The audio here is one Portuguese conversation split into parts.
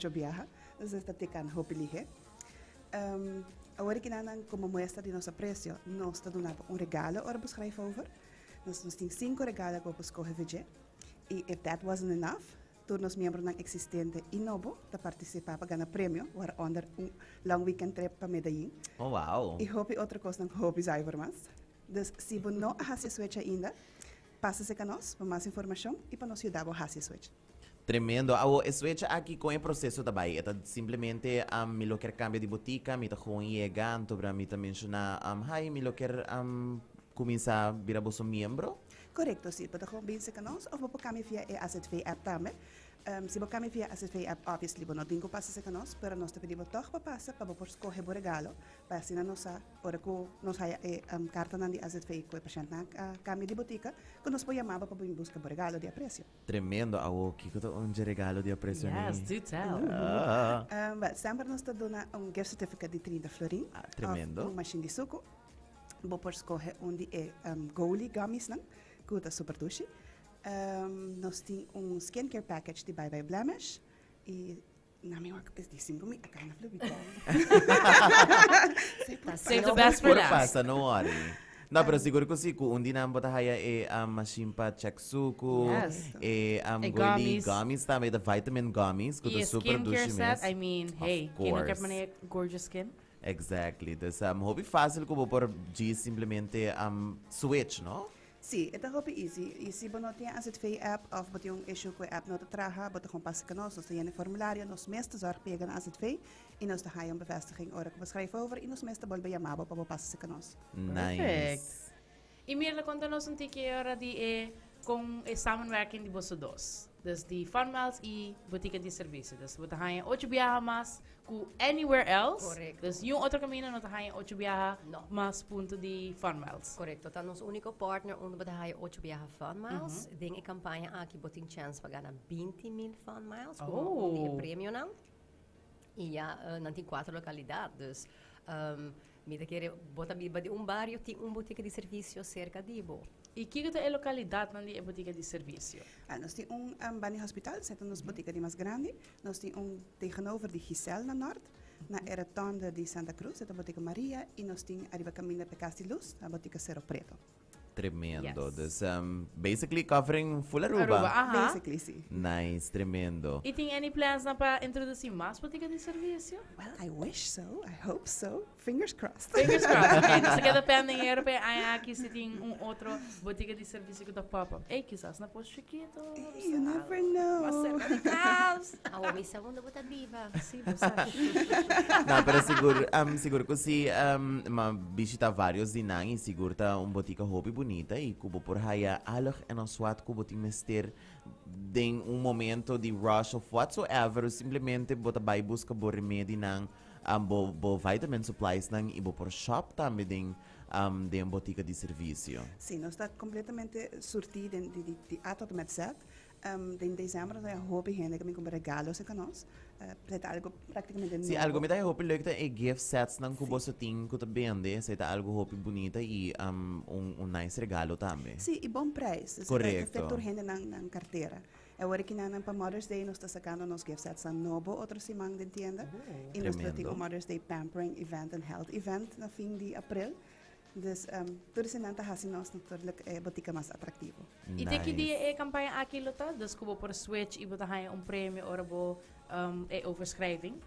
viaja, entonces esta tecan hopilige. Agora que nanan como muestra de nosso preço, nós está dando regalo ora beschrijf over. Nós temos 5 regalos que vamos escolher ver. E if that wasn't enough, todos os membros não existentes e novo para participar para ganhar prêmio, waaronder long weekend trip para Medellín. Oh, wow. E hope outra coisa não hope zuiver mas. Dus se você não hace switch ainda, passa-se com nós para mais informação e para nos ajudar a hacer switch. Tremendo. O switch aqui com o processo também. É simplesmente me lo quer cambio de botica, me tá com chegando para me também mencionar, me lo quer começar a virar vosso membro. Correcto, sim. Pode gewoon bezig com nós ou você cambia via a AZV app também. Se você cambia via a AZV app, obviously, você não tem que passar com nós, mas nós te pedimos toch para passar para você escolher o regalo, para assim nós ora que nós haya carta na de AZV que o paciente na cambia de botica, que nós podemos chamar para buscar o regalo de apreço. Tremendo. Que é um regalo de apreço. Yes, do tell. Sempre nós te damos gift certificate de 30 florin. Tremendo. Machine de suco. Você pode escolher onde é Goli gummies, não? Que é super doce. Nós temos skincare package de Bye Bye Blemish. E na minha é de 5 mil. A cara Save the best for last. Passa, não worry. Não, pero siguro que sim, kung hindi na bota haya machine pa check suko, goli gummies também, the vitamin gummies, que é super doce mesmo. Skincare set, I mean, hey, quem não quer manter gorgeous skin? Exactly. Dus hobby fácil como por simplesmente switch, no? Sim, é hobby easy. E se você não tem a AZV app ou você tem issue com a app não te traga, você gewoon passa com nós, nós temos um formulário, nós mesmo zorg pega na AZV e nós te gaan bevestiging ora que beschrijven over e nós mesmo bol bij jamabo para passa com nós. Nice. E mira, conta-nos um tique hora de com a samenwerking de você dois. Dus die funmiles e botica de serviço. Dus você tem 8 viagens mais que anywhere else. Correcto. Dus yung outro caminho não tem 8 viagens mais ponto de funmiles. Correcto. Tá nosso único partner onde você tem 8 viagens funmiles. Tem a campanha aqui botin chance para ganhar 20,000 funmiles. Com um prêmio não. E já não tem 4 localidades. Me quer botar biba de bairro tem botica de serviço cerca de bo. E que é a localidade onde é a botica de serviço? Nós temos Bani Hospital, é uma botica de mais grande. Nós temos tegenover de Giselle na norte, na Eratonda de Santa Cruz, é a botica Maria, e nós temos arriba caminho de Castiluz, a botica Cerro Preto. Tremendo. Yes. Dus basically covering full Aruba. Basically, sim. Nice, tremendo. E tem any plans na para introduzir mais botica de serviço? Well, I wish so. I hope so. Fingers crossed. Fingers crossed. Okay, dus queda pending europe, aqui se tem outro botica de serviço que tá pop-up. Ei, quizás na posto chiquito. You never know. A minha segunda bota viva. Sim, você. Não, pero seguro que se visita vários dinang e seguro tá botica hobby bonita e kubo por haya alog en swat kubo ting mester den momento de rush of whatsoever simplesmente bota vai busca bo remédio nang bo vitamin supplies nang ibo por shop também den botica de serviço. Sim, nós está completamente sortido de A tot met Z. Em dezembro nós hobby gente que me compra regalos com nós. É algo praticamente novo. Sim, algo me dá hobby leuk tá e gift sets nang kubo sa ting kuta vende, se tá algo hobby bonita e nice regalo também. Sim, e bom preço. Correto. Feito gente na carteira. Agora que para Mother's Day nós está sacando nos gift sets a novo outro simang de tienda. E nós temos Mother's Day Pampering Event and Health Event na fim de abril. Dus tudo isso não está fazendo nós natuurlijk botica mais atrativo. E tem que dia campanha aqui lota, dus kubo por switch e botar prêmio ora bo overschrijving.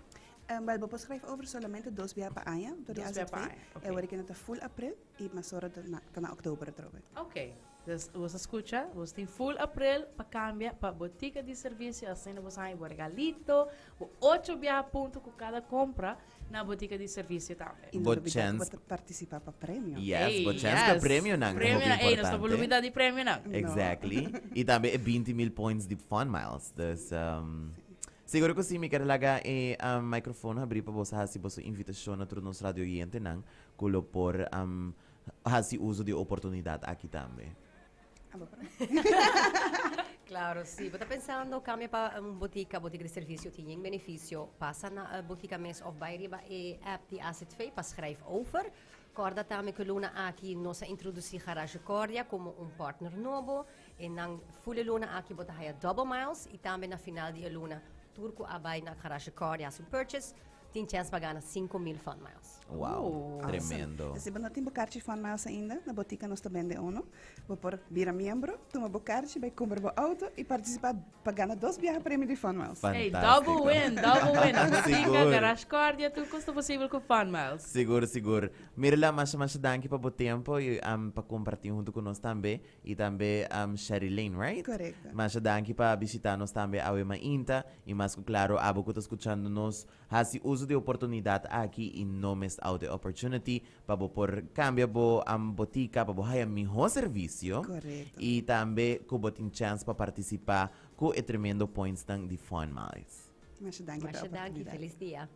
Wel, we schrijven over solamente 2 jaar per jaar. Door de AZV. En we kunnen het full april en maar zorgen dat na oktober trouwen. Ok. Dus você escucha, você tem full april para cambiar para botica de serviço, assim você tem o regalito, o 8 pontos com cada compra na botica de serviço também. E você participar para prêmio. Yes, but chance ka prêmio nang prêmio importante. Ei, nós estamos lumidade de prêmio não. Exactly. E também 20,000 points de fun miles. Dus siguro que sim, me quero largar o microfone abrir para você se você invitação na turno nos radio oyente nang kulo por hasi uso de oportunidade aqui também. Claro, sim. Você está pensando, cambia para botica de serviço, tem um benefício. Passa na botica mes of bij riba e app de AZV, para schrijf over. Corda também que Luna aqui nos introduzir Garage Cordia como partner novo. E dan full Luna aqui bota haya double miles. E também na final de Luna, turco abai na garage car a su purchase, tem chance para ganhar 5,000 fun miles. Uau, Awesome. tremendo. Se você não tem bocarte de fun miles ainda, na botica nós também de uno. Vou por vira membro, toma bocarte, vai comprar o auto e participar para ganhar 2 viagens prêmio de fun miles. Hey, Fantástico. double win, double win. A botica, Seguro. garage cordia, tudo custa possível com Fun Miles. Seguro, seguro. Mira lá, mas danke para o tempo e para compartilhar junto conosco também. E também Sherry Lane, right? Correto. Mas danke para visitar-nos também a Uema Inta. E mais claro, abo que está escutando-nos, hasi uso de oportunidade aqui e não miss out the opportunity para por cambiar a botica, para haya melhor serviço. Correto. E também que você tem chance para participar com o tremendo points de Fun Miles. Mas danke Mas pela danke, oportunidade. feliz dia.